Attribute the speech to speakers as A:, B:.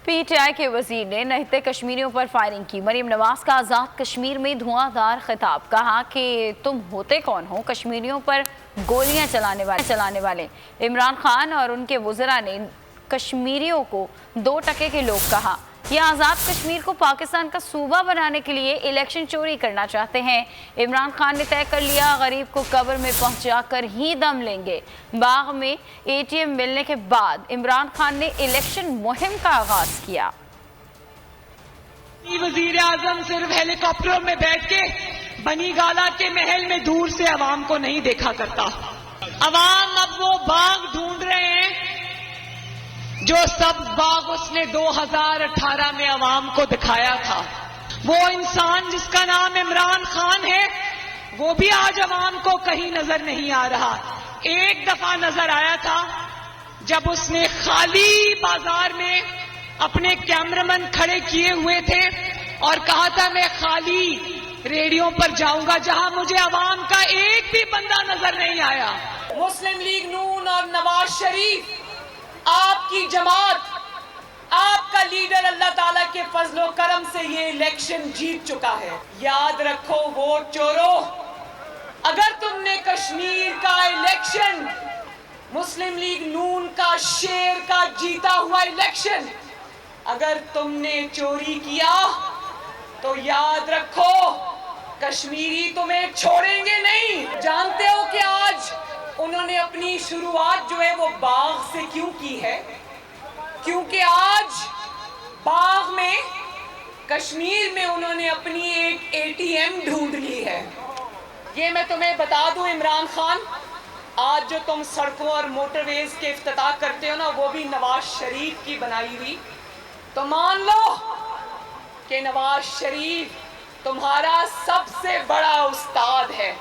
A: P T I के वजीर ने नहते कश्मीरियों पर फायरिंग की। मरीम नवाज का आज़ाद कश्मीर में धुआंधार खिताब, कहा कि तुम होते कौन हो कश्मीरियों पर गोलियां चलाने वाले। इमरान खान और उनके वज़रा ने कश्मीरियों को 2% के लोग कहा। यह आज़ाद कश्मीर को पाकिस्तान का सूबा बनाने के लिए इलेक्शन चोरी करना चाहते हैं। इमरान खान ने तय कर लिया, गरीब को कब्र में पहुंचाकर ही दम लेंगे। बाग में ATM मिलने के बाद इमरान खान ने इलेक्शन मुहिम का आगाज किया।
B: वजीर आजम सिर्फ हेलीकॉप्टरों में बैठ के बनी गाला के महल में दूर से अवाम को नहीं देखा करता। अवाम अब वो बाग ढूंढ रहे हैं जो सब बाग उसने 2018 में अवाम को दिखाया था। वो इंसान जिसका नाम इमरान खान है, वो भी आज अवाम को कहीं नजर नहीं आ रहा। एक दफा नजर आया था जब उसने खाली बाजार में अपने कैमरामैन खड़े किए हुए थे और कहा था मैं खाली रेडियो पर जाऊंगा, जहां मुझे अवाम का एक भी बंदा नजर नहीं आया। मुस्लिम लीग नून और नवाज शरीफ, आपकी जमात, आपका लीडर अल्लाह ताला के फजलो करम से ये इलेक्शन जीत चुका है। याद रखो वोट चोरों, अगर तुमने कश्मीर का इलेक्शन, मुस्लिम लीग नून का शेर का जीता हुआ इलेक्शन, अगर तुमने चोरी किया तो याद रखो कश्मीरी तुम्हें छोड़ेंगे नहीं। जानते हो कि आज उन्होंने अपनी शुरुआत जो है वो बाग से क्यों की है? क्योंकि आज बाग में, कश्मीर में उन्होंने अपनी एक ATM ढूंढ ली है। ये मैं तुम्हें बता दूं इमरान खान, आज जो तुम सड़कों और मोटरवेज के इफ्तिताह करते हो ना, वो भी नवाज शरीफ की बनाई हुई। तो मान लो कि नवाज शरीफ तुम्हारा सबसे बड़ा उस्ताद है।